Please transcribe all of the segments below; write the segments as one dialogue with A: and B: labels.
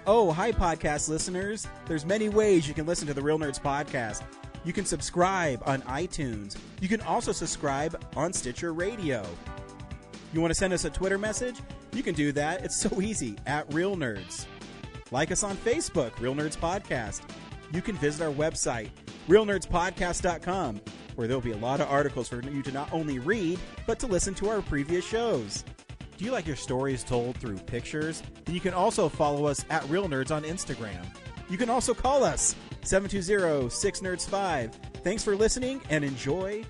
A: Oh, hi, podcast listeners. There's many ways you can listen to the Real Nerds podcast. You can subscribe on iTunes. You can also subscribe on Stitcher Radio. You want to send us a Twitter message? You can do that. It's so easy, at Real Nerds. Like us on Facebook, Real Nerds Podcast. You can visit our website, realnerdspodcast.com, where there'll be a lot of articles for you to not only read, but to listen to our previous shows. Do you like your stories told through pictures? Then you can also follow us at Real Nerds on Instagram. You can also call us, 720-6nerds5. Thanks for listening and enjoy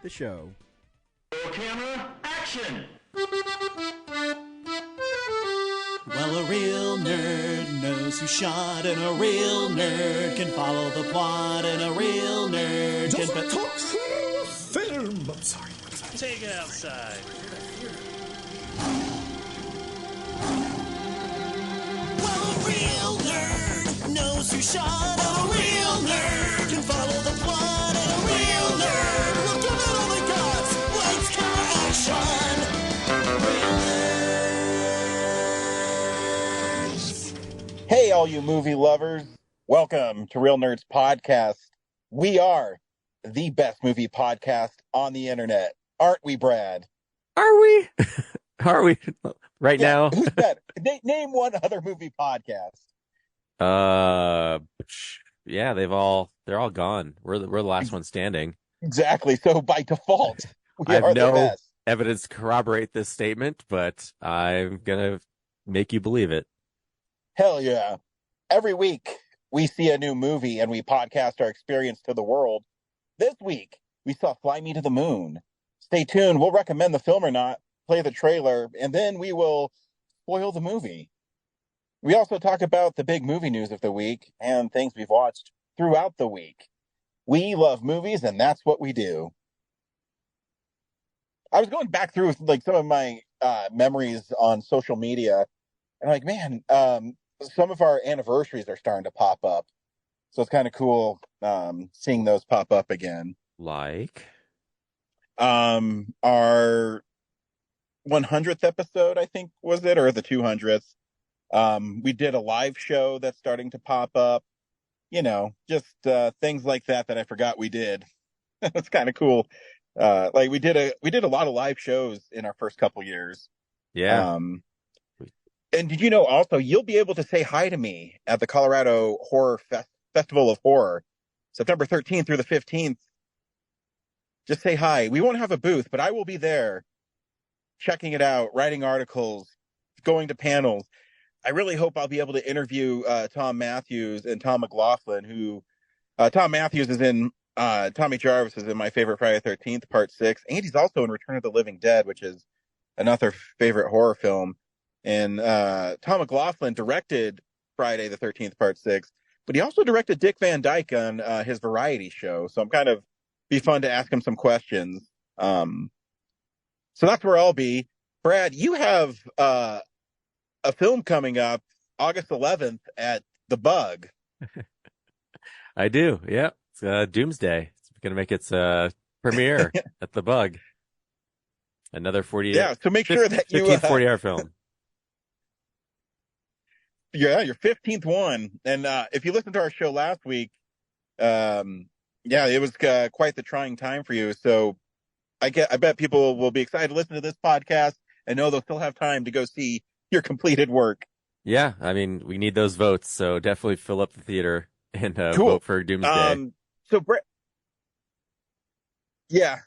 A: the show.
B: Camera, action!
C: Well, a real nerd knows who shot, and a real nerd can follow the plot, and a real nerd can...
D: Doesn't talk film! I'm sorry.
E: Take it outside.
C: Well, a real nerd knows who shot, and a real nerd can follow the plot, and a real nerd will give it all they got. Lights, camera, action! Real nerds.
F: Hey, all you movie lovers. Welcome to Real Nerds Podcast. We are the best movie podcast on the internet. Aren't we, Brad?
G: Are we? Are we right now?
F: Who's better? Name one other movie podcast.
G: Yeah, they're all gone. We're the last one standing.
F: Exactly. So by default, we
G: I have
F: are the
G: no
F: best.
G: evidence to corroborate this statement, but I'm gonna make you believe it.
F: Hell yeah. Every week we see a new movie and we podcast our experience to the world. This week we saw Fly Me to the Moon. Stay tuned. We'll recommend the film or not, play the trailer, and then we will spoil the movie. We also talk about the big movie news of the week and things we've watched throughout the week. We love movies, and that's what we do. I was going back through like some of my memories on social media, and like, man, some of our anniversaries are starting to pop up. So it's kind of cool seeing those pop up again.
G: Like?
F: Our 100th episode, I think, was it, or the 200th? We did a live show that's starting to pop up. You know, just things like that I forgot we did. It's kind of cool. Like we did a lot of live shows in our first couple years.
G: Yeah.
F: And did you know also you'll be able to say hi to me at the Colorado Horror Festival of Horror, September 13th through the 15th. Just say hi. We won't have a booth, but I will be there checking it out, writing articles, going to panels. I really hope I'll be able to interview Tom Matthews and Tom McLaughlin, who Tom Matthews is in Tommy Jarvis is in my favorite Friday the 13th, Part 6. And he's also in Return of the Living Dead, which is another favorite horror film. And Tom McLaughlin directed Friday the 13th, Part 6, but he also directed Dick Van Dyke on his variety show. So I'm kind of be fun to ask him some questions. So that's where I'll be. Brad, you have a film coming up August 11th at The Bug.
G: I do. Yeah. It's Doomsday. It's going to make its premiere at The Bug. Another 48.
F: Yeah. So make sure that you
G: 40-hour film.
F: Yeah, your 15th one. And if you listened to our show last week, yeah, it was quite the trying time for you. So I bet people will be excited to listen to this podcast and know they'll still have time to go see your completed work.
G: Yeah, I mean, we need those votes, so definitely fill up the theater and
F: Cool.
G: vote for Doomsday.
F: So Brett, yeah,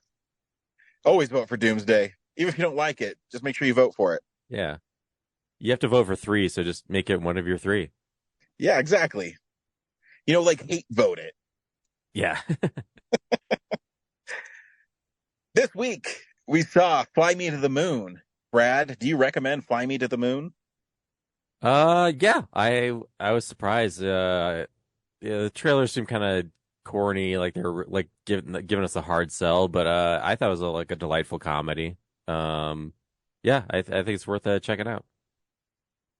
F: always vote for Doomsday. Even if you don't like it, just make sure you vote for it.
G: Yeah. You have to vote for 3, so just make it one of your 3.
F: Yeah, exactly. You know, like hate vote it.
G: Yeah.
F: This week, we saw Fly Me to the Moon. Brad, do you recommend Fly Me to the Moon?
G: Yeah, I was surprised. Yeah, the trailers seemed kind of corny, like they were like giving us a hard sell, but I thought it was like a delightful comedy. Yeah, I think it's worth checking out.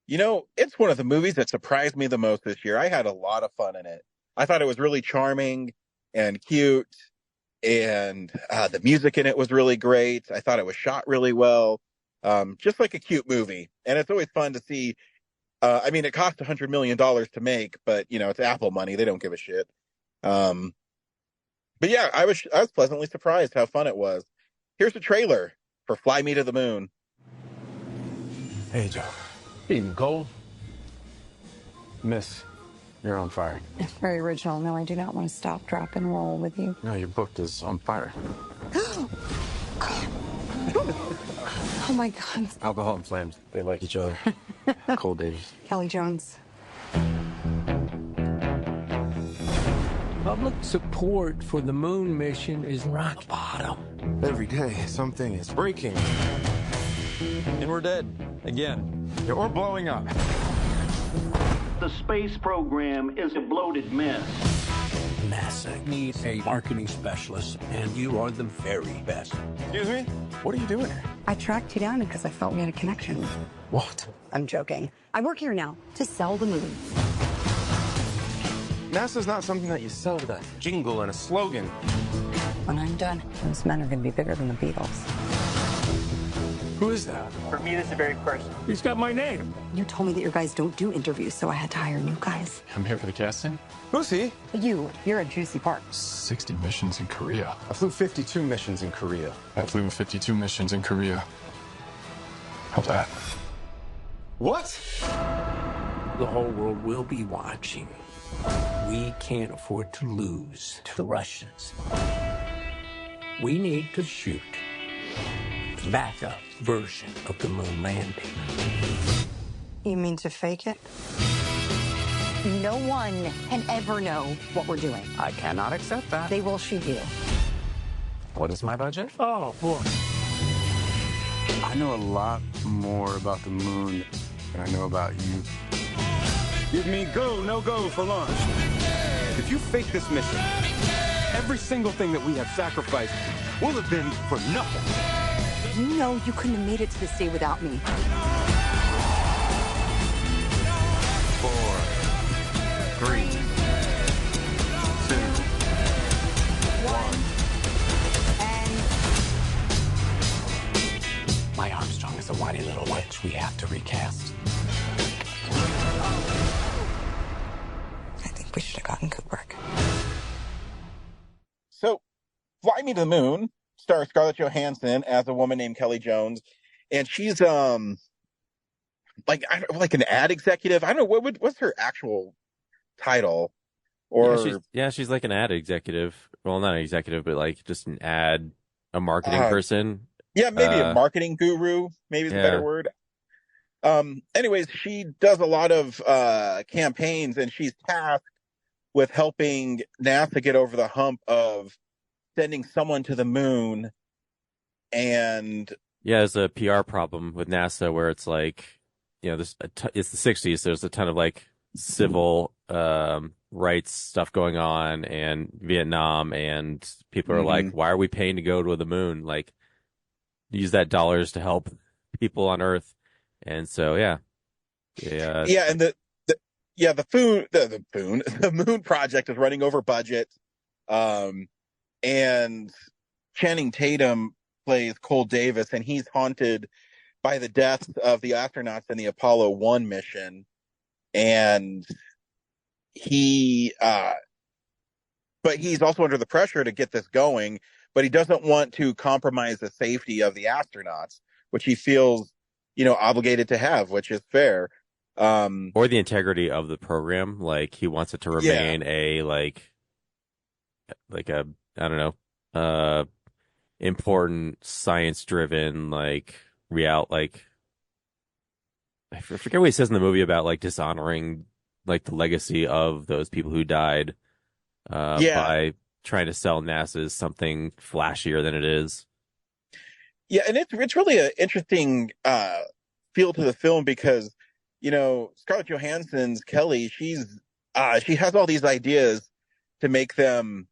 F: You know, it's one of the movies that surprised me the most this year. I had a lot of fun in it. I thought it was really charming and cute, and the music in it was really great. I thought it was shot really well, just like a cute movie. And it's always fun to see I mean, it cost $100 million to make, but it's Apple money. They don't give a shit. But yeah, I was pleasantly surprised how fun it was. Here's the trailer for Fly Me to the Moon.
H: Hey, Joe. Eating cold? Miss, you're on fire.
I: Very original. No, I do not want to stop, drop, and roll with you.
H: No, your book is on fire.
I: Oh my God.
H: Alcohol and flames. They like each other. Cold days.
I: Kelly Jones.
J: Public support for the moon mission is rock bottom.
H: Every day, something is breaking. And we're dead. Again. Or blowing up.
B: The space program is a bloated mess.
J: NASA needs a marketing specialist, and you are the very best.
H: Excuse me? What are you doing here?
I: I tracked you down because I felt we had a connection.
H: What?
I: I'm joking. I work here now to sell the moon.
H: NASA's not something that you sell with a jingle and a slogan.
I: When I'm done, those men are going to be bigger than the Beatles.
H: Who is that?
B: For me, this is very personal.
J: He's got my name.
I: You told me that your guys don't do interviews, so I had to hire new guys.
H: I'm here for the casting. Who's he?
I: You're a juicy part.
D: 60 missions in Korea.
H: I flew 52 missions in Korea.
D: I flew 52 missions in Korea. How's that?
H: What?
J: The whole world will be watching. We can't afford to lose to the Russians. We need to shoot the backup version of the moon landing.
I: You mean to fake it? No one can ever know what we're doing.
H: I cannot accept that.
I: They will shoot you.
H: What is my budget?
J: Oh, boy.
H: I know a lot more about the moon than I know about you. Give me go, no go for launch. If you fake this mission, every single thing that we have sacrificed will have been for nothing.
I: You know you couldn't have made it to this day without me.
H: 4, 3, 2, 1.
J: My Armstrong is a whiny little witch we have to recast.
I: I think we should have gotten Kubrick.
F: So, Fly Me to the Moon stars Scarlett Johansson as a woman named Kelly Jones, and she's like an ad executive. I don't know what's her actual title. Or
G: She's like an ad executive. Well, not an executive, but like just a marketing person.
F: Yeah, maybe a marketing guru, maybe is a better word. Anyways, she does a lot of campaigns, and she's tasked with helping NASA get over the hump of sending someone to the moon. And
G: there's a PR problem with NASA where it's like, it's the 60s. There's a ton of like civil rights stuff going on, and Vietnam, and people are like, why are we paying to go to the moon? Like, use that dollars to help people on Earth. And so, and
F: the moon project is running over budget. And Channing Tatum plays Cole Davis, and he's haunted by the deaths of the astronauts in the Apollo 1 mission. And but he's also under the pressure to get this going, but he doesn't want to compromise the safety of the astronauts, which he feels, obligated to have, which is fair.
G: Or the integrity of the program. Like, he wants it to remain I don't know, important science-driven, I forget what he says in the movie about like dishonoring like the legacy of those people who died by trying to sell NASA as something flashier than it is.
F: Yeah, and it's really an interesting feel to the film because, Scarlett Johansson's Kelly, she has all these ideas to make them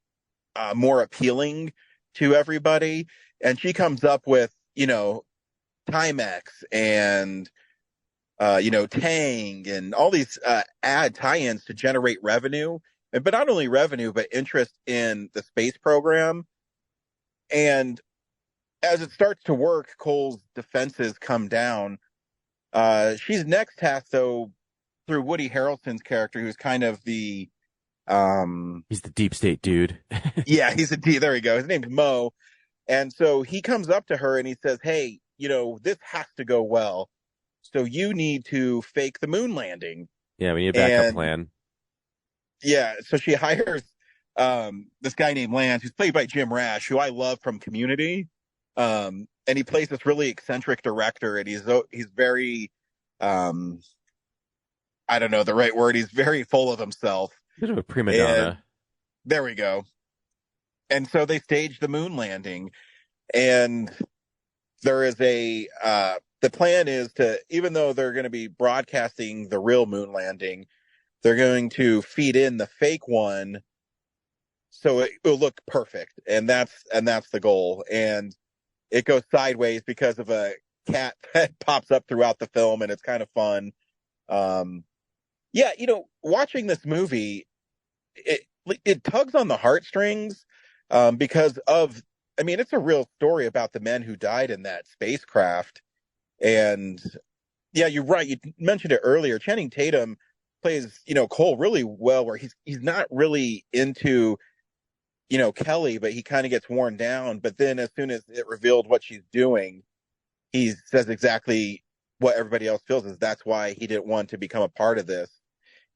F: more appealing to everybody, and she comes up with Timex and Tang and all these ad tie-ins to generate revenue, but not only revenue but interest in the space program. And as it starts to work, Cole's defenses come down. She's next tasked though through Woody Harrelson's character, who's kind of the
G: He's the deep state dude.
F: yeah, he's a D. There we go. His name's Mo, and so he comes up to her and he says, "Hey, this has to go well. So you need to fake the moon landing."
G: Yeah, we need a backup plan.
F: Yeah, so she hires this guy named Lance, who's played by Jim Rash, who I love from Community. And he plays this really eccentric director, and he's very I don't know the right word. He's very full of himself.
G: Bit of a prima donna.
F: And there we go. And so they stage the moon landing, and there is the plan is to, even though they're going to be broadcasting the real moon landing, they're going to feed in the fake one so it will look perfect. And that's the goal. And it goes sideways because of a cat that pops up throughout the film, and it's kind of fun. Yeah, watching this movie, it tugs on the heartstrings, because it's a real story about the men who died in that spacecraft. And yeah, you're right. You mentioned it earlier. Channing Tatum plays, Cole really well, where he's not really into, Kelly, but he kind of gets worn down. But then as soon as it revealed what she's doing, he says exactly what everybody else feels, is that's why he didn't want to become a part of this.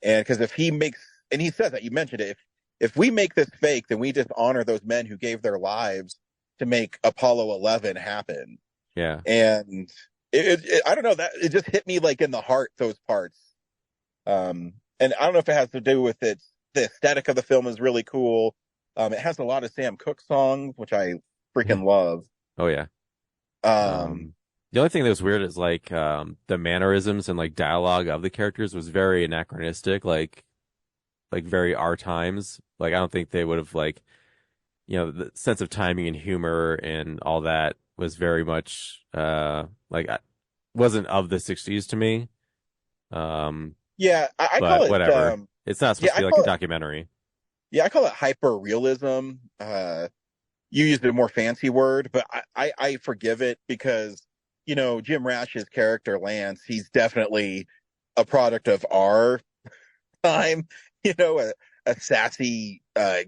F: And because if he makes, and he says that, you mentioned it, if we make this fake, then we just honor those men who gave their lives to make Apollo 11 happen.
G: Yeah.
F: And I don't know, that it just hit me like in the heart, those parts. And I don't know if it has to do with it. The aesthetic of the film is really cool. It has a lot of Sam Cooke songs, which I freaking love.
G: Oh yeah. The only thing that was weird is the mannerisms and dialogue of the characters was very anachronistic, like very our times. I don't think they would have the sense of timing and humor and all that was very much wasn't of the 60s to me.
F: Yeah, I call it
G: whatever. It's not supposed to be like a documentary.
F: Yeah, I call it hyper realism. You used a more fancy word, but I forgive it because, Jim Rash's character, Lance, he's definitely a product of our time, a sassy,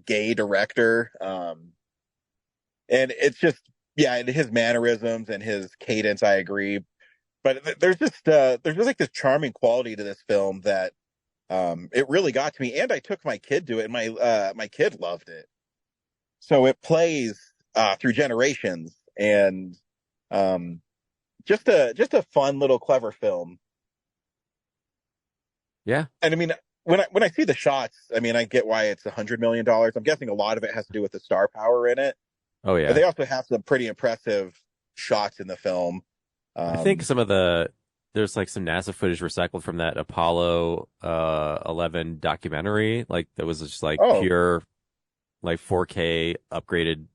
F: gay director. And it's just, yeah, his mannerisms and his cadence, I agree. But there's just this charming quality to this film that, it really got to me. And I took my kid to it, and my kid loved it. So it plays, through generations, and, just a fun little clever film.
G: Yeah.
F: And when I see the shots, I get why it's $100 million. I'm guessing a lot of it has to do with the star power in it.
G: Oh yeah.
F: But they also have some pretty impressive shots in the film.
G: I think there's some NASA footage recycled from that Apollo 11 documentary, that was just pure 4K upgraded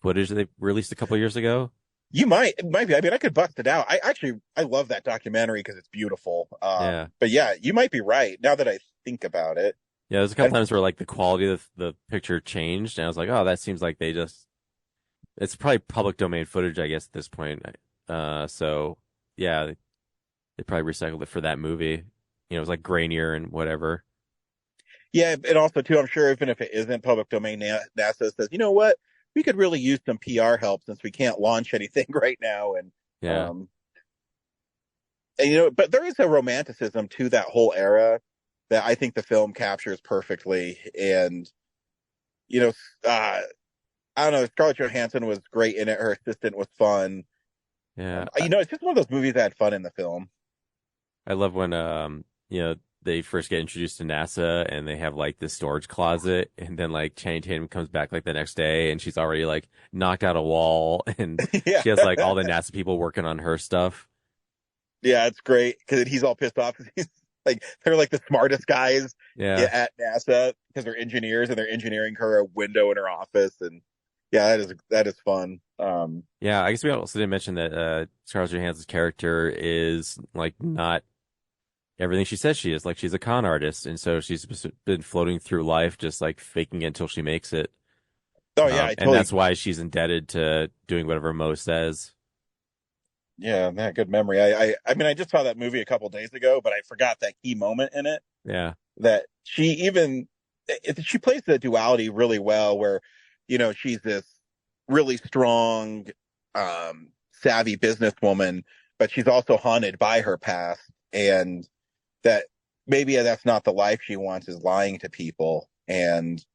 G: footage that they released a couple years ago.
F: It might be. I could bust it out. I love that documentary because it's beautiful.
G: Yeah.
F: But yeah, you might be right now that I think about it.
G: Yeah, there's a couple times where the quality of the picture changed, and I was like, oh, that seems like it's probably public domain footage, I guess, at this point. So yeah, they probably recycled it for that movie. It was grainier and whatever.
F: Yeah, and also too, I'm sure even if it isn't public domain, NASA says, you know what, we could really use some PR help since we can't launch anything right now. And
G: yeah,
F: but there is a romanticism to that whole era that I think the film captures perfectly. And I don't know, Scarlett Johansson was great in it. Her assistant was fun.
G: Yeah,
F: it's just one of those movies that had fun in the film.
G: I love when they first get introduced to NASA and they have this storage closet, and then Channing Tatum comes back the next day and she's already knocked out a wall, and
F: yeah.
G: She has all the NASA people working on her stuff.
F: Yeah, it's great because he's all pissed off because he's they're the smartest guys at NASA because they're engineers, and they're engineering her a window in her office. And yeah, that is fun.
G: Yeah, I guess we also didn't mention that Scarlett Johansson's character is not everything she says she is. She's a con artist, and so she's been floating through life just faking it until she makes it.
F: Oh yeah,
G: and that's why she's indebted to doing whatever Mo says.
F: Yeah, man, good memory. I mean, I just saw that movie a couple days ago, but I forgot that key moment in it.
G: Yeah.
F: That she plays the duality really well, where, she's this really strong, savvy businesswoman, but she's also haunted by her past, and that maybe that's not the life she wants, is lying to people. And,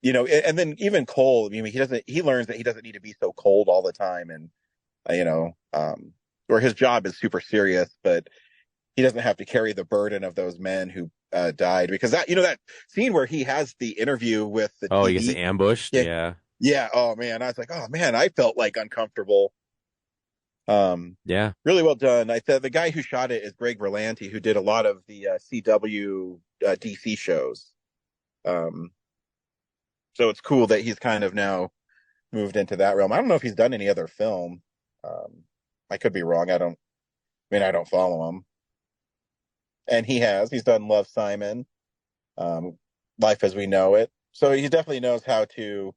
F: and then even Cole, I mean, he learns that he doesn't need to be so cold all the time. And, or his job is super serious, but he doesn't have to carry the burden of those men who died, because that scene where he has the interview with the
G: Oh,
F: TV,
G: he gets ambushed. Yeah.
F: yeah. Oh man, I was like, oh man, I felt like uncomfortable.
G: Yeah.
F: Really well done. I said the guy who shot it is Greg Berlanti, who did a lot of the CW DC shows. So it's cool that he's kind of now moved into that realm. I don't know if he's done any other film. I could be wrong. I don't follow him. And he's done Love, Simon, Life as We Know It. So he definitely knows how to,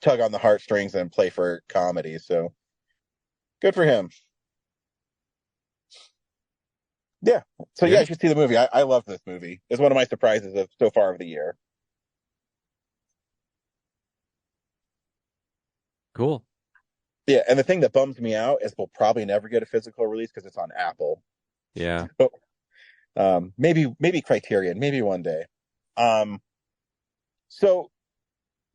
F: tug on the heartstrings and play for comedy. So good for him. Yeah. So yeah, you should see the movie. I love this movie. It's one of my surprises of so far of the year.
G: Cool.
F: Yeah, and the thing that bums me out is we'll probably never get a physical release because it's on Apple.
G: Yeah.
F: So, maybe Criterion, maybe one day. So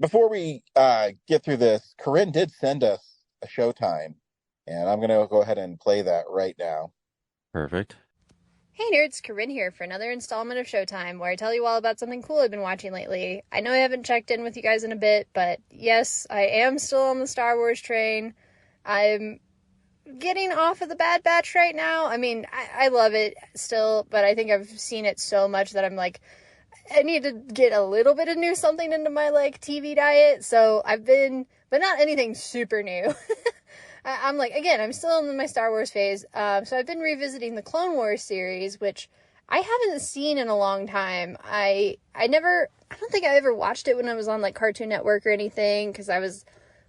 F: before we get through this, Corinne did send us a Showtime, and I'm gonna go ahead and play that right now.
G: Perfect.
K: Hey nerds, Corinne here for another installment of Showtime, where I tell you all about something cool I've been watching lately. I know I haven't checked in with you guys in a bit, but yes, I am still on the Star Wars train. I'm getting off of the Bad Batch right now. I mean, I love it still, but I think I've seen it so much that I'm like, I need to get a little bit of new something into my, TV diet. So I've been, but not anything super new. I'm like, again, I'm still in my Star Wars phase. So I've been revisiting the Clone Wars series, which I haven't seen in a long time. I don't think I ever watched it when I was on Cartoon Network or anything, because I was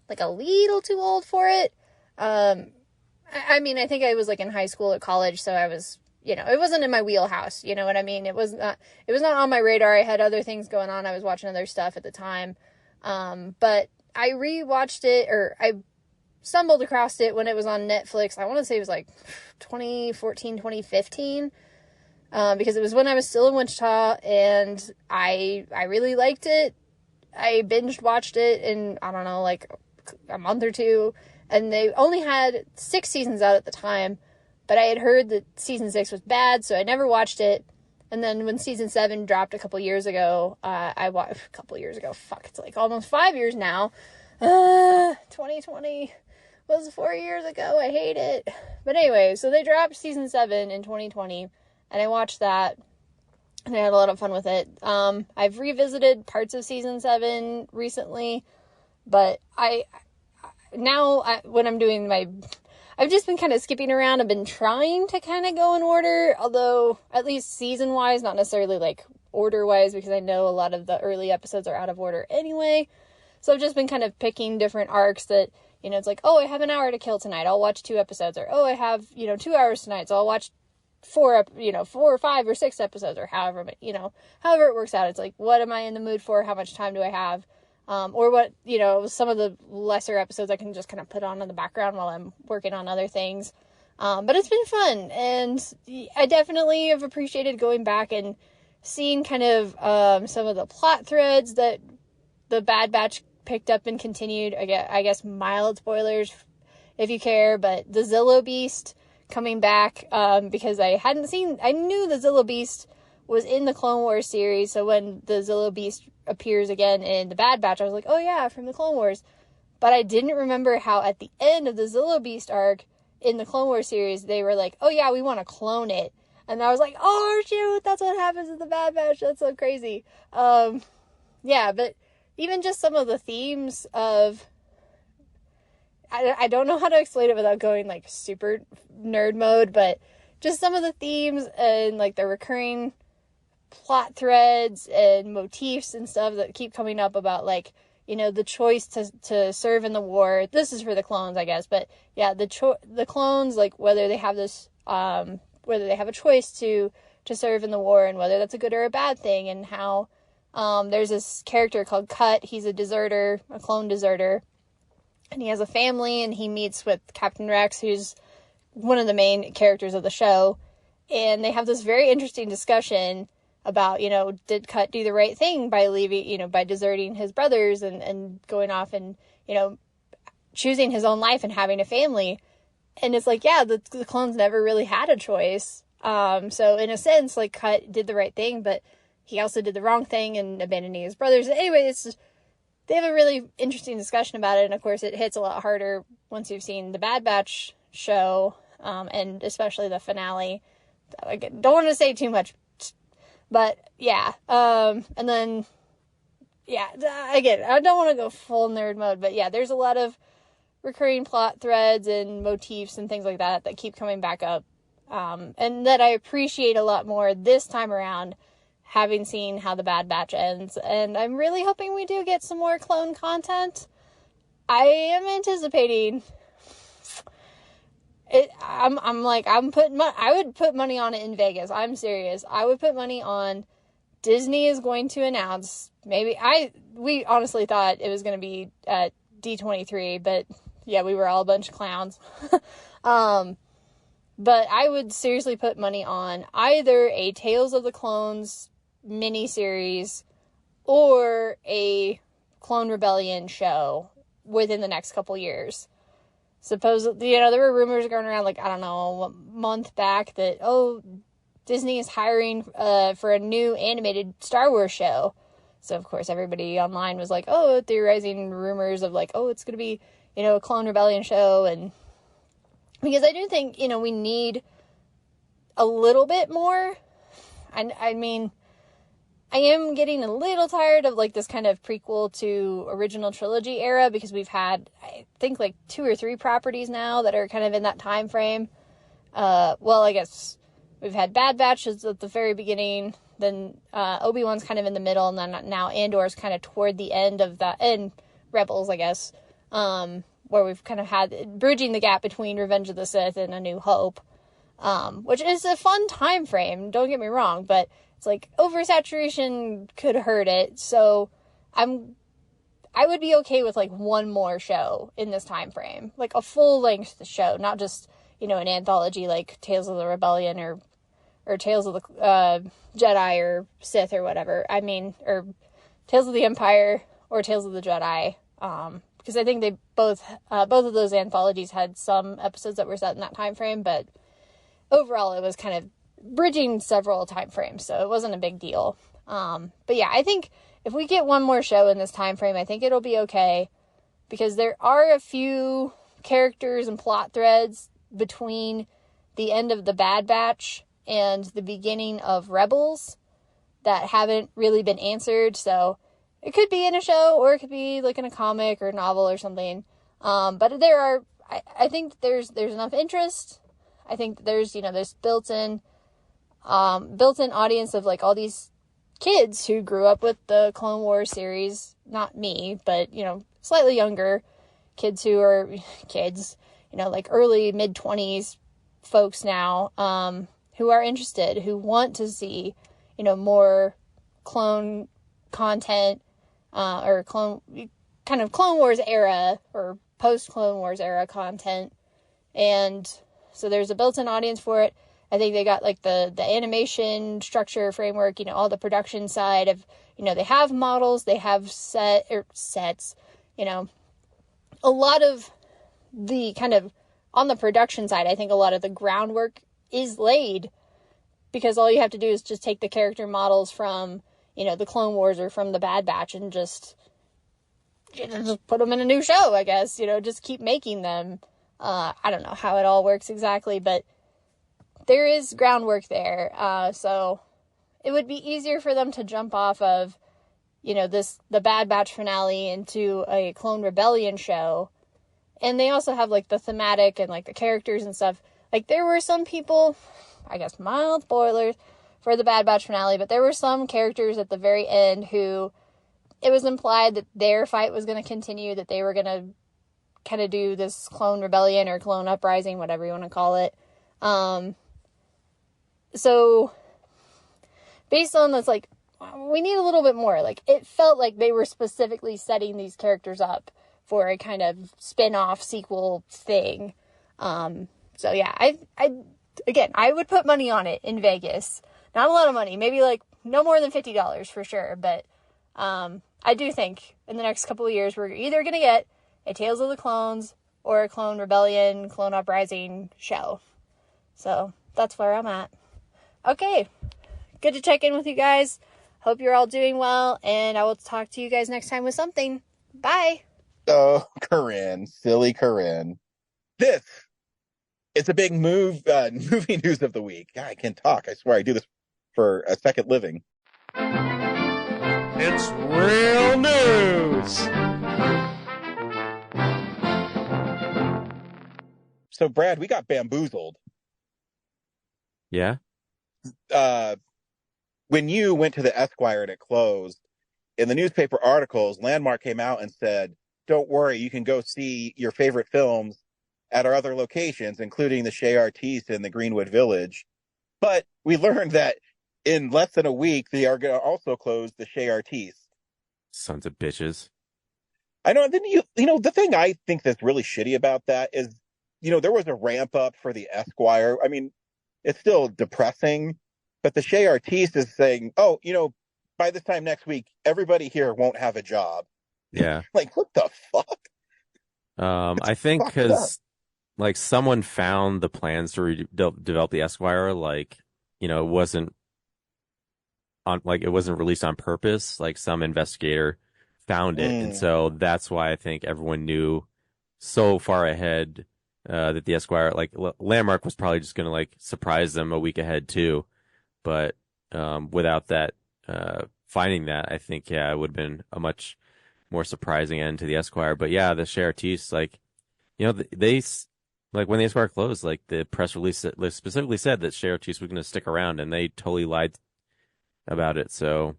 K: a little too old for it. I mean, I think I was in high school or college, so I was, it wasn't in my wheelhouse. You know what I mean? It was not on my radar. I had other things going on. I was watching other stuff at the time. But I rewatched it, or I stumbled across it when it was on Netflix. I want to say it was 2014, 2015. Because it was when I was still in Wichita, and I really liked it. I binge watched it in, I don't know, a month or two, and they only had 6 seasons out at the time, but I had heard that season 6 was bad, so I never watched it. And then when season 7 dropped a couple years ago, it's almost 5 years now. 2020 was 4 years ago. I hate it. But anyway, so they dropped season 7 in 2020, and I watched that, and I had a lot of fun with it. I've revisited parts of season 7 recently, but when I'm doing I've just been kind of skipping around. I've been trying to kind of go in order, although at least season-wise, not necessarily order-wise, because I know a lot of the early episodes are out of order anyway. So I've just been kind of picking different arcs that, it's I have an hour to kill tonight, I'll watch 2 episodes, or, I have, 2 hours tonight, so I'll watch 4 or 5 or 6 episodes, or however it works out. It's what am I in the mood for? How much time do I have? Or what, some of the lesser episodes I can just kind of put on in the background while I'm working on other things. But it's been fun, and I definitely have appreciated going back and seeing kind of, some of the plot threads that the Bad Batch picked up and continued. I guess mild spoilers if you care, but the Zillo Beast coming back, because I knew the Zillo Beast was in the Clone Wars series, so when the Zillo Beast appears again in the Bad Batch, I was like, oh yeah, from the Clone Wars. But I didn't remember how at the end of the Zillo Beast arc in the Clone Wars series, they were like, oh yeah, we want to clone it. And I was like, oh shoot, that's what happens in the Bad Batch, that's so crazy. Yeah, but even just some of the themes of, I don't know how to explain it without going super nerd mode, but just some of the themes and the recurring plot threads and motifs and stuff that keep coming up about the choice to serve in the war. This is for the clones, I guess, but yeah, the clones, like whether they have this, whether they have a choice to serve in the war, and whether that's a good or a bad thing, and how there's this character called Cut. He's a deserter, a clone deserter, and he has a family, and he meets with Captain Rex, who's one of the main characters of the show, and they have this very interesting discussion about, did Cut do the right thing by leaving, by deserting his brothers and going off and, choosing his own life and having a family. And it's like, yeah, the clones never really had a choice. So in a sense, like, Cut did the right thing, but he also did the wrong thing and abandoning his brothers. Anyway, it's just, they have a really interesting discussion about it. And of course it hits a lot harder once you've seen the Bad Batch show, and especially the finale. I don't want to say too much, but yeah. And then, yeah, again, I don't want to go full nerd mode, but yeah, there's a lot of recurring plot threads and motifs and things like that keep coming back up. And that I appreciate a lot more this time around, having seen how the Bad Batch ends. And I'm really hoping we do get some more clone content. I am anticipating it. I would put money on it in Vegas. I'm serious. I would put money on Disney is going to announce, we honestly thought it was going to be at D23, but yeah, we were all a bunch of clowns. But I would seriously put money on either a Tales of the Clones miniseries or a Clone Rebellion show within the next couple years. Supposedly, there were rumors going around, like, I don't know, a month back that, Disney is hiring for a new animated Star Wars show. So, of course, everybody online was like, theorizing rumors of, like, it's going to be, a Clone Rebellion show. And because I do think, we need a little bit more. I mean, I am getting a little tired of, like, this kind of prequel to original trilogy era, because we've had, I think, like 2 or 3 properties now that are kind of in that time frame. Well, I guess we've had Bad Batch at the very beginning, then Obi-Wan's kind of in the middle, and then now Andor's kind of toward the end of that, and Rebels, I guess, where we've kind of had bridging the gap between Revenge of the Sith and A New Hope, which is a fun time frame, don't get me wrong, but it's like oversaturation could hurt it. So I would be okay with like one more show in this time frame, like a full length show, not just, an anthology like Tales of the Rebellion or Tales of the Jedi or Sith or whatever. I mean, or Tales of the Empire or Tales of the Jedi. Because I think they both of those anthologies had some episodes that were set in that time frame, but overall it was kind of bridging several time frames, so it wasn't a big deal. But yeah, I think if we get one more show in this time frame, I think it'll be okay, because there are a few characters and plot threads between the end of the Bad Batch and the beginning of Rebels that haven't really been answered. So it could be in a show, or it could be like in a comic or novel or something. But I think there's enough interest. I think there's built-in audience of like all these kids who grew up with the Clone Wars series. Not me, but, slightly younger kids who are kids, like early mid-20s folks now, who are interested, who want to see, more clone content, or Clone Wars era or post Clone Wars era content. And so there's a built-in audience for it. I think they got like the animation structure framework, all the production side of, they have models, they have sets, a lot of the kind of on the production side, I think a lot of the groundwork is laid, because all you have to do is just take the character models from, the Clone Wars or from the Bad Batch and just put them in a new show, I guess, just keep making them. I don't know how it all works exactly, but there is groundwork there. So it would be easier for them to jump off of, the Bad Batch finale into a Clone Rebellion show. And they also have like the thematic and like the characters and stuff. Like there were some people, I guess mild spoilers for the Bad Batch finale, but there were some characters at the very end who it was implied that their fight was going to continue, that they were going to kind of do this clone rebellion or clone uprising, whatever you want to call it. So based on this, like, we need a little bit more. Like, it felt like they were specifically setting these characters up for a kind of spin-off sequel thing. So yeah, I would put money on it in Vegas. Not a lot of money, maybe like no more than $50 for sure. But I do think in the next couple of years we're either going to get a Tales of the Clones or a Clone Rebellion, Clone Uprising show. So that's where I'm at. Okay, good to check in with you guys. Hope you're all doing well, and I will talk to you guys next time with something. Bye.
F: Oh, Corinne, silly Corinne. This is a big movie news of the week. God, I can't talk. I swear I do this for a second living.
E: It's real news.
F: So, Brad, we got bamboozled.
G: Yeah?
F: When you went to the Esquire and it closed, in the newspaper articles, Landmark came out and said, don't worry, you can go see your favorite films at our other locations, including the Chez Artistes in the Greenwood Village. But we learned that in less than a week, they are going to also close the Chez Artistes.
G: Sons of bitches.
F: I know. And then the thing I think that's really shitty about that is, there was a ramp up for the Esquire. I mean, it's still depressing, but the Chez Artistes is saying, oh, by this time next week, everybody here won't have a job.
G: Yeah.
F: Like, what the fuck?
G: I think because like someone found the plans to develop the Esquire, like, it wasn't released on purpose. Like some investigator found it. And so that's why I think everyone knew so far ahead that the Esquire, like Landmark was probably just going to like surprise them a week ahead too. But without that, finding that, I think, it would have been a much more surprising end to the Esquire. But yeah, the Chez Artistes, like, they like when the Esquire closed, like the press release specifically said that Chez Artistes was going to stick around, and they totally lied about it. So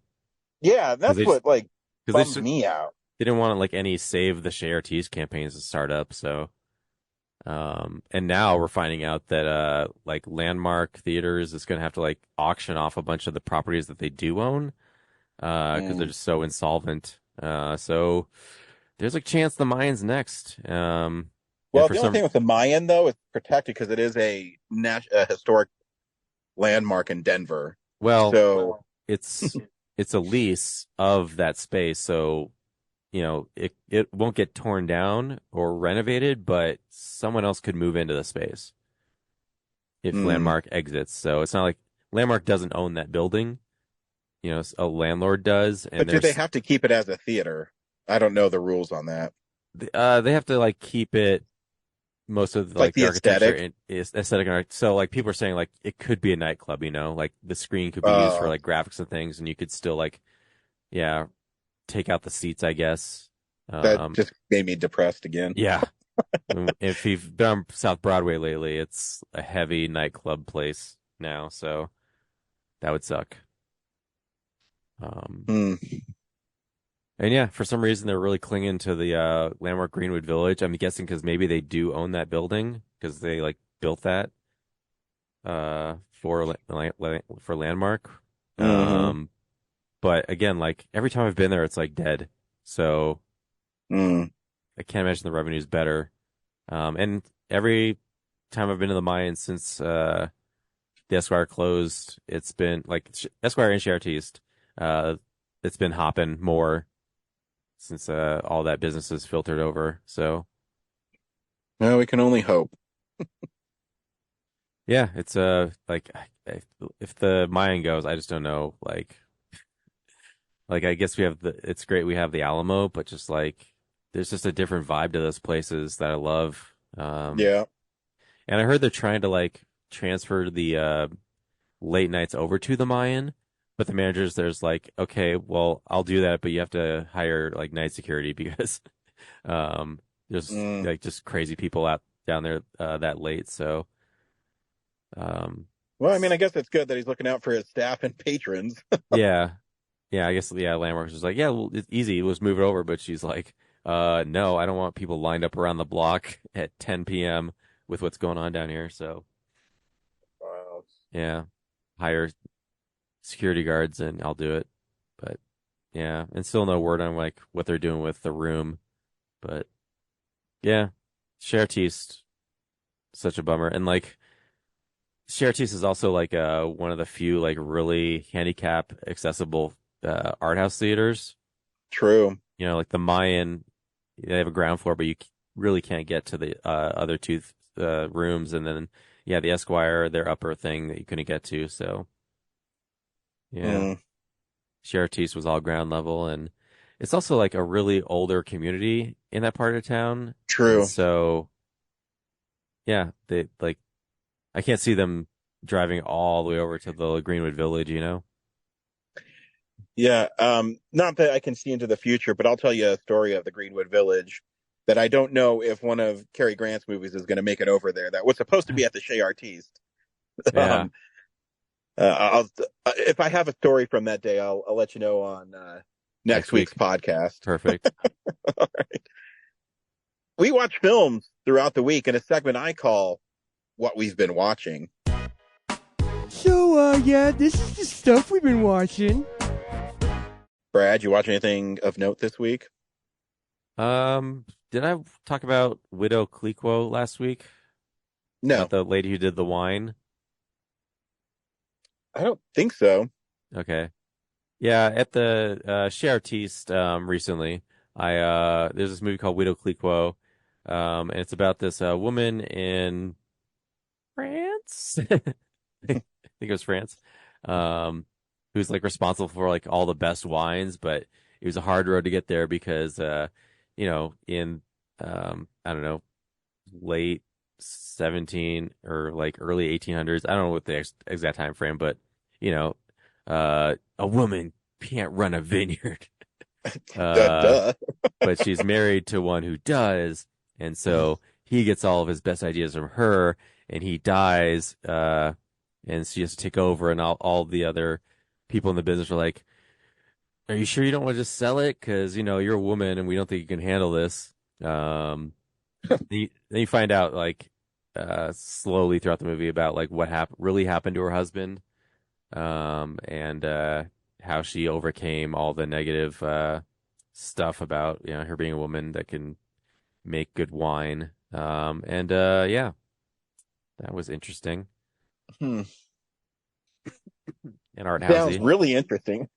F: yeah, that's what like bummed me out.
G: They didn't want like any Save the Chez Artistes campaigns to start up. So, and now we're finding out that like Landmark Theaters is going to have to like auction off a bunch of the properties that they do own because they're just so insolvent. So there's a chance the Mayans next.
F: Well, the only thing with the Mayan, though, it's protected because it is a historic landmark in Denver.
G: Well,
F: so
G: it's a lease of that space, so it won't get torn down or renovated, but someone else could move into the space if Landmark exits. So it's not like Landmark doesn't own that building. A landlord does. And
F: but do they have to keep it as a theater? I don't know the rules on that.
G: They have to like keep it. Most of
F: like the
G: architecture is aesthetic art. So like people are saying like it could be a nightclub, like the screen could be used for like graphics and things, and you could still like, take out the seats, I guess.
F: That just made me depressed again.
G: Yeah. If you've been on South Broadway lately, it's a heavy nightclub place now, so that would suck. And yeah, for some reason they're really clinging to the Landmark Greenwood Village. I'm guessing because maybe they do own that building because they like built that for Landmark. But again, like every time I've been there, it's like dead. So I can't imagine the revenue is better. And every time I've been to the Mayans since the Esquire closed, it's been like Esquire and Chez Artistes. It's been hopping more since all that business is filtered over. So,
F: no, we can only hope.
G: Yeah, it's like if the Mayan goes, I just don't know. Like I guess it's great we have the Alamo, but just like there's just a different vibe to those places that I love.
F: Yeah,
G: and I heard they're trying to like transfer the late nights over to the Mayan. But the managers, there's like, okay, well, I'll do that, but you have to hire like night security because there's like just crazy people out down there that late. So,
F: well, I mean, I guess it's good that he's looking out for his staff and patrons.
G: Yeah, Yeah, I guess Landmarks was like, yeah, well, it's easy. Let's move it over. But she's like, no, I don't want people lined up around the block at 10 p.m. with what's going on down here. So
F: Wow.
G: yeah, hire security guards and I'll do it. But yeah, and still no word on like what they're doing with the room. But yeah, Chartiste, such a bummer. And like Chartiste is also like one of the few like really handicap accessible art house theaters.
F: True.
G: You know, like the Mayan, they have a ground floor, but you really can't get to the other two rooms. And then, yeah, the Esquire, their upper thing that you couldn't get to. So, yeah, Chartiste was all ground level. And it's also like a really older community in that part of town.
F: True.
G: And so, yeah, they like, I can't see them driving all the way over to the Greenwood Village, you know?
F: Yeah, not that I can see into the future, but I'll tell you a story of the Greenwood Village that I don't know if one of Cary Grant's movies is going to make it over there. That was supposed to be at the Chez Artiste.
G: Yeah.
F: If I have a story from that day, I'll let you know on next week's podcast.
G: Perfect.
F: All right. We watch films throughout the week in a segment I call What We've Been Watching.
E: So, yeah, this is the stuff we've been watching.
F: Brad, you watch anything of note this week?
G: Did I talk about Widow Cliquot last week?
F: No.
G: About the lady who did the wine?
F: I don't think so.
G: Okay. Yeah, at the Chez Artiste recently, there's this movie called Widow Cliquot, and it's about this woman in France. I think it was France. Who's like responsible for like all the best wines, but it was a hard road to get there because you know, in I don't know, late 17 or like early 1800s, I don't know what the exact time frame, but you know, a woman can't run a vineyard. But she's married to one who does, and so he gets all of his best ideas from her, and he dies, and she has to take over, and all the other people in the business are like, are you sure you don't want to just sell it? Because, you know, you're a woman and we don't think you can handle this. Then you find out, like, slowly throughout the movie about, like, what really happened to her husband, and how she overcame all the negative stuff about, you know, her being a woman that can make good wine. Yeah, that was interesting. And art housey.
F: Sounds really interesting.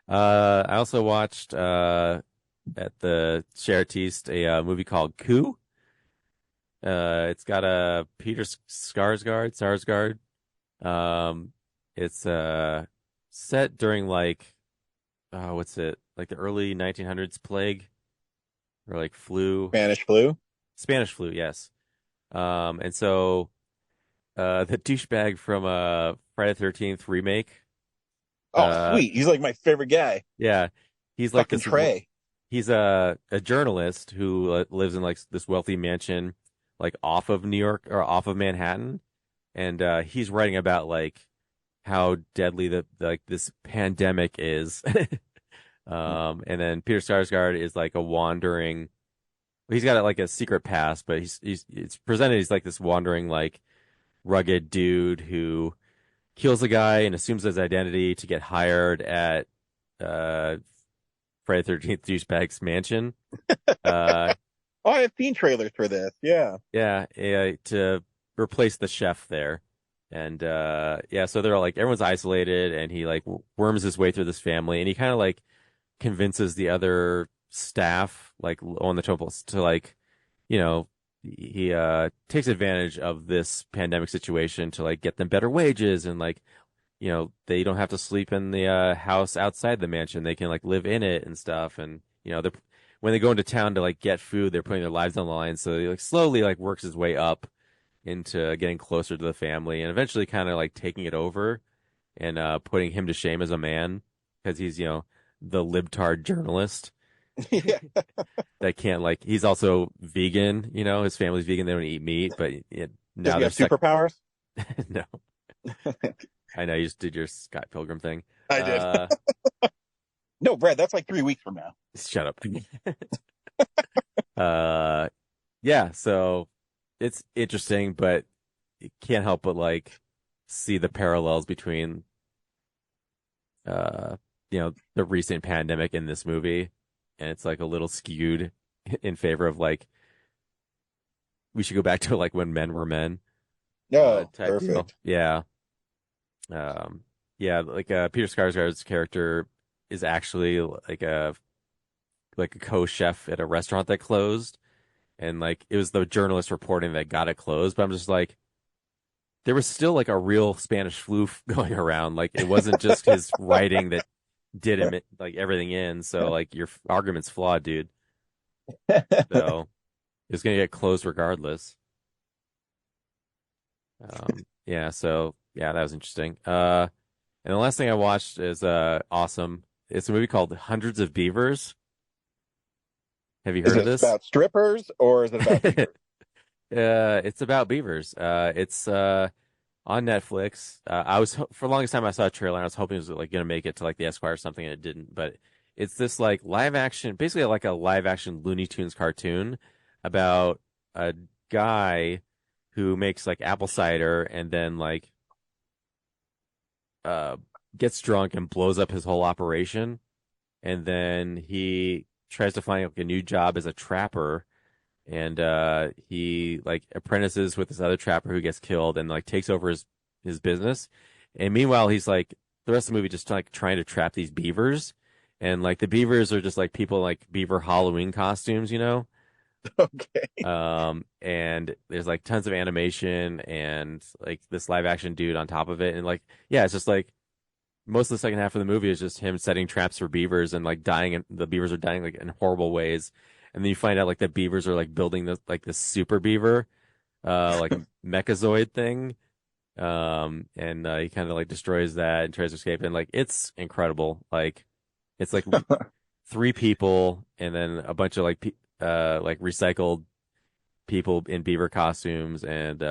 G: I also watched at the Chez Artiste a movie called Coup. It's got a Peter Sarsgaard. It's set during like what's it? Like the early 1900s plague or like flu. Spanish flu, yes. And so the douchebag from Friday the 13th remake.
F: Oh, sweet. He's like my favorite guy.
G: Yeah. He's like this
F: Trey.
G: He's a journalist who lives in like this wealthy mansion like off of New York or off of Manhattan. And he's writing about like how deadly this pandemic is. And then Peter Sarsgaard is like a wandering, he's got like a secret past, but it's presented he's like this wandering like rugged dude who kills a guy and assumes his identity to get hired at Friday the 13th douchebag's mansion.
F: I have seen trailers for this. Yeah.
G: Yeah, to replace the chef there. And so they're all like, everyone's isolated, and he like worms his way through this family, and he kind of like convinces the other staff like on the temples to like, you know, he takes advantage of this pandemic situation to like get them better wages, and like, you know, they don't have to sleep in the house outside the mansion. They can like live in it and stuff. And, you know, when they go into town to like get food, they're putting their lives on the line. So he like slowly like works his way up into getting closer to the family, and eventually kind of like taking it over and putting him to shame as a man, because he's, you know, the libtard journalist.
F: Yeah.
G: That can't like, he's also vegan, you know, his family's vegan, they don't eat meat, but
F: now they're superpowers.
G: No. I know you just did your Scott Pilgrim thing.
F: I did. No, Brad, that's like 3 weeks from now.
G: Shut up. Yeah, so it's interesting, but you can't help but like see the parallels between the recent pandemic in this movie, and it's like a little skewed in favor of like we should go back to like when men were men.
F: No,
G: type
F: perfect.
G: deal. Yeah. Yeah, like Peter Skarsgård's character is actually like a co-chef at a restaurant that closed, and like it was the journalist reporting that got it closed, but I'm just like there was still like a real Spanish flu going around. Like it wasn't just his writing that did him like everything in. So like your argument's flawed, dude. So it's gonna get closed regardless. Yeah, so yeah, that was interesting. And the last thing I watched is awesome. It's a movie called Hundreds of Beavers. Have you heard of this?
F: Is it about strippers or is it about beavers?
G: It's about beavers. It's on Netflix. For the longest time I saw a trailer and I was hoping it was like gonna make it to like the Esquire or something, and it didn't. But it's this like live action, basically like a live action Looney Tunes cartoon about a guy who makes like apple cider and then like gets drunk and blows up his whole operation, and then he tries to find like a new job as a trapper, and he like apprentices with this other trapper who gets killed and like takes over his business. And meanwhile he's like the rest of the movie just like trying to trap these beavers, and like the beavers are just like people like beaver Halloween costumes, you know.
F: Okay.
G: And there's like tons of animation and like this live action dude on top of it, and like yeah, it's just like most of the second half of the movie is just him setting traps for beavers and like dying, and the beavers are dying like in horrible ways. And then you find out like the beavers are like building this super beaver, like a mechazoid thing. And he kind of like destroys that and tries to escape. And like it's incredible. Like it's like three people and then a bunch of like recycled people in beaver costumes, and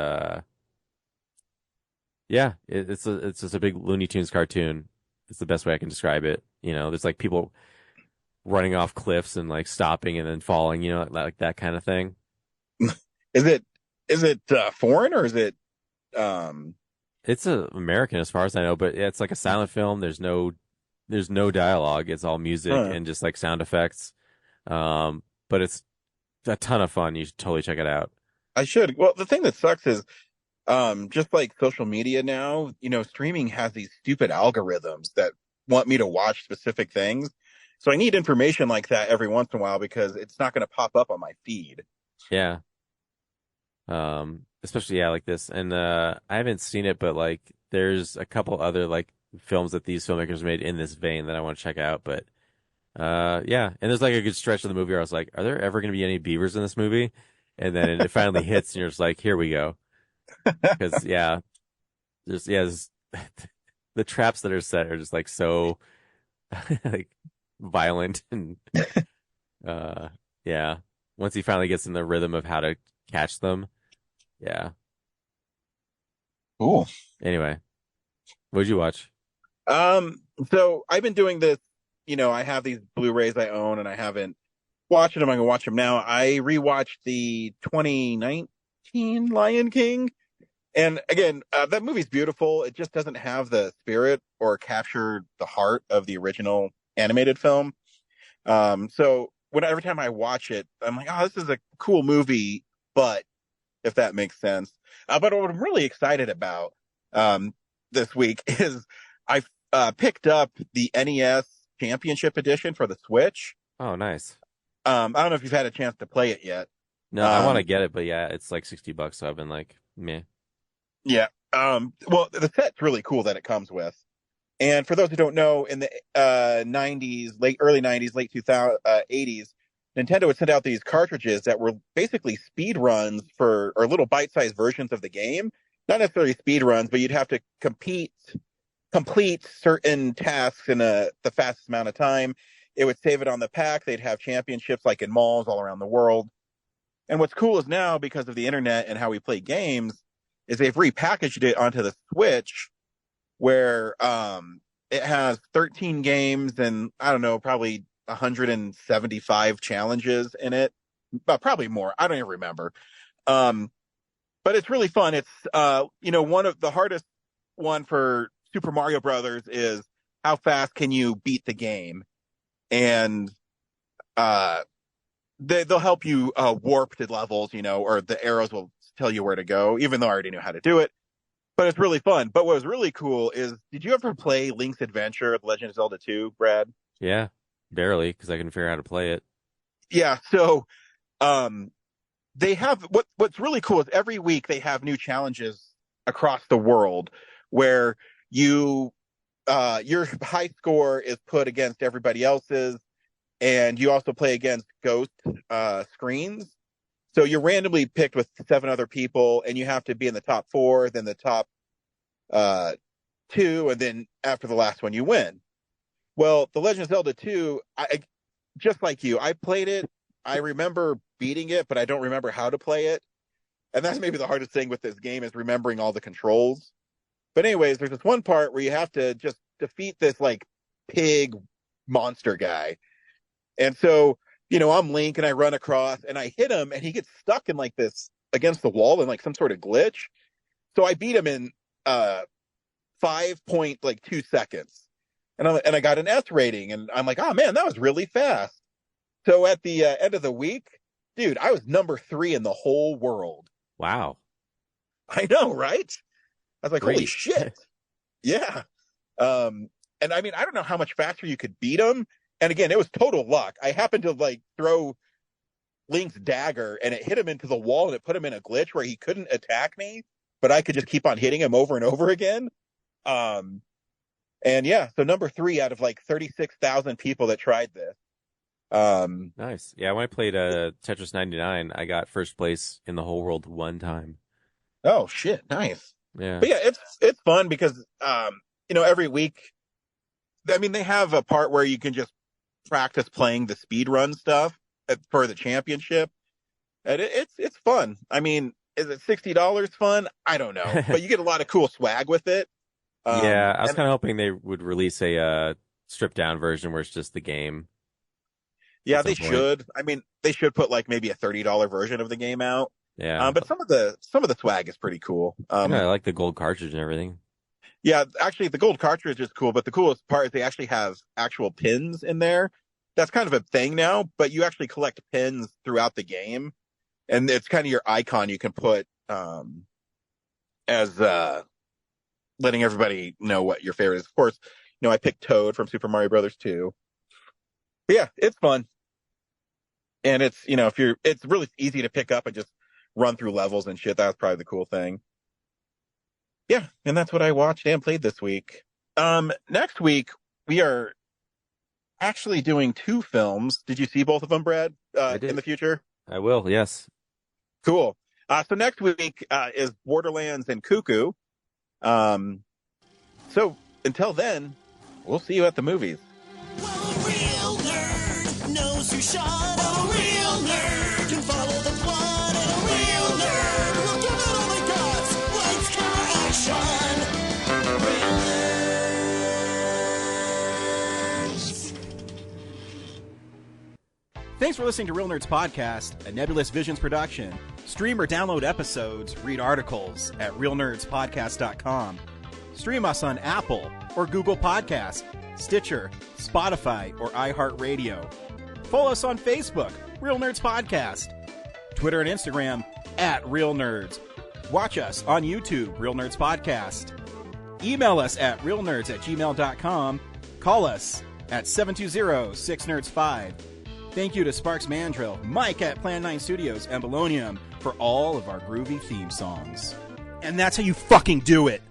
G: yeah, it's just a big Looney Tunes cartoon. It's the best way I can describe it. You know, there's like people running off cliffs and like stopping and then falling, you know, like that kind of thing.
F: Is it foreign or is it
G: It's American as far as I know, but it's like a silent film. There's no dialogue. It's all music and just like sound effects. But it's a ton of fun. You should totally check it out.
F: I should. Well, the thing that sucks is just like social media now, you know, streaming has these stupid algorithms that want me to watch specific things. So I need information like that every once in a while because it's not going to pop up on my feed.
G: Yeah. Especially yeah, like this. And I haven't seen it, but like there's a couple other like films that these filmmakers made in this vein that I want to check out. But yeah, and there's like a good stretch of the movie where I was like, are there ever going to be any beavers in this movie? And then it finally hits, and you're just like, here we go. Because yeah, there's the traps that are set are just like so like violent, and yeah. Once he finally gets in the rhythm of how to catch them, yeah.
F: Cool.
G: Anyway, what'd you watch?
F: So I've been doing this. You know, I have these Blu-rays I own, and I haven't watched them. I'm gonna watch them now. I rewatched the 2019 Lion King. And again, that movie's beautiful. It just doesn't have the spirit or capture the heart of the original animated film. So every time I watch it, I'm like, oh, this is a cool movie, but if that makes sense. But what I'm really excited about this week is I picked up the NES Championship Edition for the Switch.
G: Oh, nice.
F: I don't know if you've had a chance to play it yet.
G: No, I want to get it, but yeah, it's like $60, so I've been like, meh.
F: Yeah. Well, the set's really cool that it comes with. And for those who don't know, in the early 90s, late 80s, Nintendo would send out these cartridges that were basically speed runs or little bite-sized versions of the game. Not necessarily speed runs, but you'd have to complete certain tasks in the fastest amount of time. It would save it on the pack. They'd have championships like in malls all around the world. And what's cool is now, because of the internet and how we play games, is they've repackaged it onto the Switch. where it has 13 games and I don't know, probably 175 challenges in it, but probably more. I don't even remember. But it's really fun. It's one of the hardest one for Super Mario Brothers is how fast can you beat the game, and they'll help you warp to levels, or the arrows will tell you where to go, even though I already knew how to do it. But it's really fun. But what was really cool is, did you ever play Link's Adventure: The Legend of Zelda 2, Brad?
G: Yeah, barely, because I couldn't figure out how to play it.
F: Yeah, so they have what's really cool is every week they have new challenges across the world where your high score is put against everybody else's, and you also play against ghost screens. So you're randomly picked with 7 other people, and you have to be in the top 4, then the top 2, and then after the last one, you win. Well, The Legend of Zelda 2, I just like you, I played it. I remember beating it, but I don't remember how to play it. And that's maybe the hardest thing with this game is remembering all the controls. But anyways, there's this one part where you have to just defeat this like pig monster guy. And so, I'm Link and I run across and I hit him and he gets stuck in like this against the wall in like some sort of glitch. So I beat him in 5.2 seconds. And I got an S rating, and I'm like, oh man, that was really fast. So at the end of the week, dude, I was number 3 in the whole world.
G: Wow.
F: I know, right? I was like,
G: Great.
F: Holy shit. Yeah. And I mean, I don't know how much faster you could beat him. And again, it was total luck. I happened to like throw Link's dagger and it hit him into the wall and it put him in a glitch where he couldn't attack me, but I could just keep on hitting him over and over again. And yeah, so number 3 out of like 36,000 people that tried this.
G: Nice. Yeah, when I played Tetris 99, I got first place in the whole world one time.
F: Oh shit, nice.
G: Yeah.
F: But yeah, it's fun because every week, I mean, they have a part where you can just practice playing the speed run stuff for the championship, and it's fun. I mean, is it $60 fun? I don't know, but you get a lot of cool swag with it.
G: Yeah, I was kind of hoping they would release a stripped down version where it's just the game.
F: Yeah, they should. I mean, they should put like maybe a $30 version of the game out.
G: Yeah.
F: But some of the swag is pretty cool.
G: I like the gold cartridge and everything.
F: Yeah, actually, the gold cartridge is cool, but the coolest part is they actually have actual pins in there. That's kind of a thing now, but you actually collect pins throughout the game, and it's kind of your icon you can put as letting everybody know what your favorite is. Of course, I picked Toad from Super Mario Brothers 2. But yeah, it's fun. And it's, it's really easy to pick up and just run through levels and shit. That was probably the cool thing. Yeah, and that's what I watched and played this week. Next week, we are actually doing 2 films. Did you see both of them, Brad, in the future?
G: I will, yes.
F: Cool. So next week is Borderlands and Cuckoo. So until then, we'll see you at the movies.
C: Well, a real nerd knows who shot. A real nerd can follow the plot. And a real nerd will give it all they got. Lights, camera, action. Real nerds.
A: Thanks for listening to Real Nerds Podcast, a Nebulous Visions production. Stream or download episodes, read articles at realnerdspodcast.com. Stream us on Apple or Google Podcasts, Stitcher, Spotify, or iHeartRadio. Follow us on Facebook, Real Nerds Podcast. Twitter and Instagram at Real Nerds. Watch us on YouTube, Real Nerds Podcast. Email us at realnerds@gmail.com. Call us at 720-6nerds5. Thank you to Sparks Mandrill, Mike at Plan 9 Studios, and Bolognium for all of our groovy theme songs. And that's how you fucking do it!